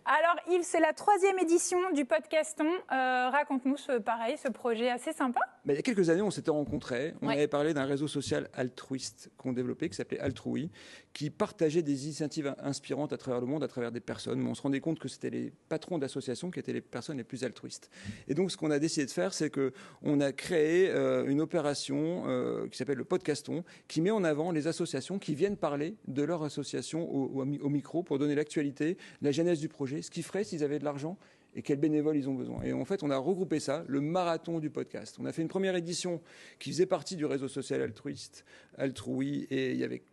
Alors Yves, c'est la 3e édition du Podcaston. Raconte-nous ce projet assez sympa. Il y a quelques années, on s'était rencontrés. On avait parlé d'un réseau social altruiste qu'on développait, qui s'appelait Altrui, qui partageait des initiatives inspirantes à travers le monde, à travers des personnes. Mais on se rendait compte que c'était les patrons d'associations qui étaient les personnes les plus altruistes. Et donc, ce qu'on a décidé de faire, c'est qu'on a créé une opération qui s'appelle le Podcaston, qui met en avant les associations qui viennent parler de leur association au micro pour donner l'actualité, la genèse du projet, ce qu'ils feraient s'ils avaient de l'argent et quels bénévoles ils ont besoin. Et en fait, on a regroupé ça, le marathon du podcast. On a fait une première édition qui faisait partie du réseau social altruiste, Altrui, et il y avait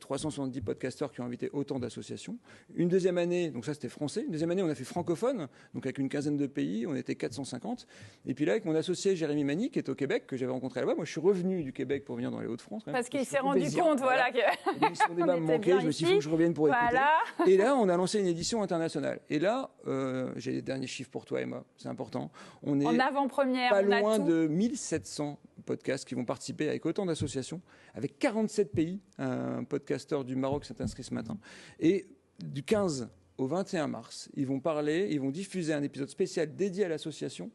370 podcasteurs qui ont invité autant d'associations. Une deuxième année, donc ça c'était français, une deuxième année on a fait francophone, donc avec une quinzaine de pays, on était 450. Et puis là avec mon associé Jérémy Mani, qui est au Québec, que j'avais rencontré là-bas, moi je suis revenu du Québec pour venir dans les Hauts-de-France. Parce qu'il s'est rendu compte, voilà. L'émission débat me manquait, je me suis dit, il faut que je revienne pour écouter. Et là on a lancé une édition internationale. Et là, j'ai les derniers chiffres pour toi Emma, c'est important. On est en avant-première, pas loin de 1700 podcasts qui vont participer avec autant d'associations, avec 47 pays. Un podcasteur du Maroc s'est inscrit ce matin. Et du 15 au 21 mars, ils vont diffuser un épisode spécial dédié à l'association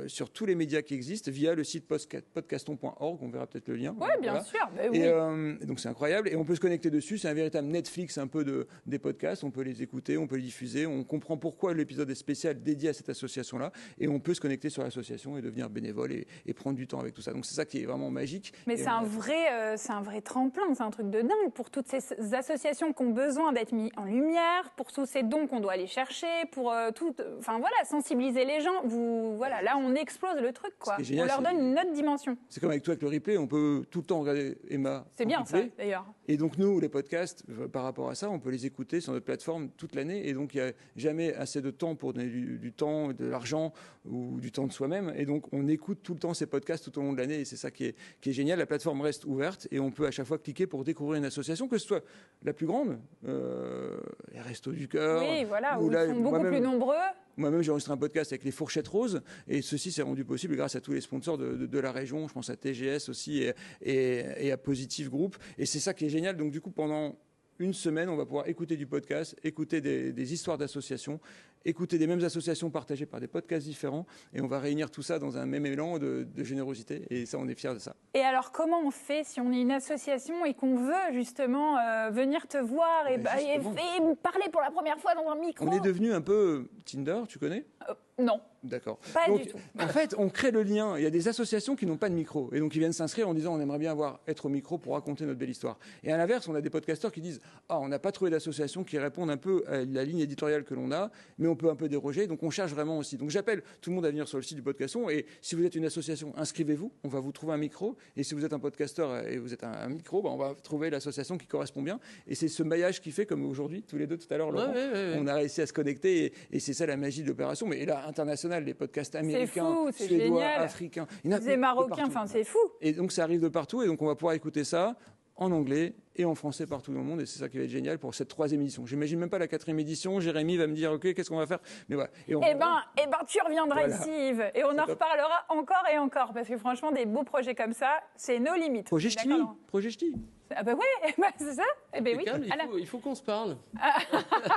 sur tous les médias qui existent via le site podcaston.org. On verra peut-être le lien. Oui, bien sûr. Oui. Et donc c'est incroyable. Et on peut se connecter dessus. C'est un véritable Netflix un peu des podcasts. On peut les écouter, on peut les diffuser. On comprend pourquoi l'épisode est spécial dédié à cette association-là. Et on peut se connecter sur l'association et devenir bénévole et prendre du temps avec tout ça. Donc c'est ça qui est vraiment magique. Mais c'est un vrai tremplin. C'est un truc de dingue pour toutes ces associations qui ont besoin d'être mis en lumière, pour tous ces dons qu'on doit aller chercher, pour sensibiliser les gens. Là, on explose le truc, quoi. Génial, on leur donne une autre dimension. C'est comme avec toi avec le replay, on peut tout le temps regarder Emma. C'est bien replay. ça, d'ailleurs. Et donc nous, les podcasts, par rapport à ça, on peut les écouter sur notre plateforme toute l'année. Et donc il n'y a jamais assez de temps pour donner du temps, de l'argent ou du temps de soi-même. Et donc on écoute tout le temps ces podcasts tout au long de l'année. Et c'est ça qui est génial. La plateforme reste ouverte et on peut à chaque fois cliquer pour découvrir une association, que ce soit la plus grande, les Restos du Cœur. Oui, voilà, où ils sont beaucoup plus nombreux. Moi-même, j'ai enregistré un podcast avec les Fourchettes Roses, et ceci s'est rendu possible grâce à tous les sponsors de la région. Je pense à TGS aussi et à Positive Group. Et c'est ça qui est génial. Donc, du coup, pendant une semaine, on va pouvoir écouter du podcast, écouter des histoires d'associations, écouter des mêmes associations partagées par des podcasts différents, et on va réunir tout ça dans un même élan de générosité, et ça, on est fiers de ça. Et alors, comment on fait si on est une association et qu'on veut justement venir te voir et parler pour la première fois dans un micro? On est devenu un peu Tinder, tu connais? Non. D'accord. Pas du tout. En fait, on crée le lien. Il y a des associations qui n'ont pas de micro. Et donc, ils viennent s'inscrire en disant on aimerait bien être au micro pour raconter notre belle histoire. Et à l'inverse, on a des podcasteurs qui disent on n'a pas trouvé d'association qui répondent un peu à la ligne éditoriale que l'on a, mais on peut un peu déroger. Donc, on cherche vraiment aussi. Donc, j'appelle tout le monde à venir sur le site du Podcaston. Et si vous êtes une association, inscrivez-vous. On va vous trouver un micro. Et si vous êtes un podcasteur et vous êtes un micro, on va trouver l'association qui correspond bien. Et c'est ce maillage qui fait, comme aujourd'hui, tous les deux tout à l'heure, Laurent, on a réussi à se connecter. Et c'est ça la magie de l'opération. Mais là, international, les podcasts américains, suédois, africains, des marocains, enfin c'est fou. Et donc ça arrive de partout, et donc on va pouvoir écouter ça en anglais et en français partout dans le monde, et c'est ça qui va être génial pour cette 3e édition. J'imagine même pas la 4e édition. Jérémy va me dire ok, qu'est-ce qu'on va faire, mais voilà. Tu reviendras ici, Yves, et on en reparlera encore et encore, parce que franchement, des beaux projets comme ça, c'est nos limites. Projet Ch'ti. Ah bah ouais, c'est ça. Eh ben oui. Il faut qu'on se parle.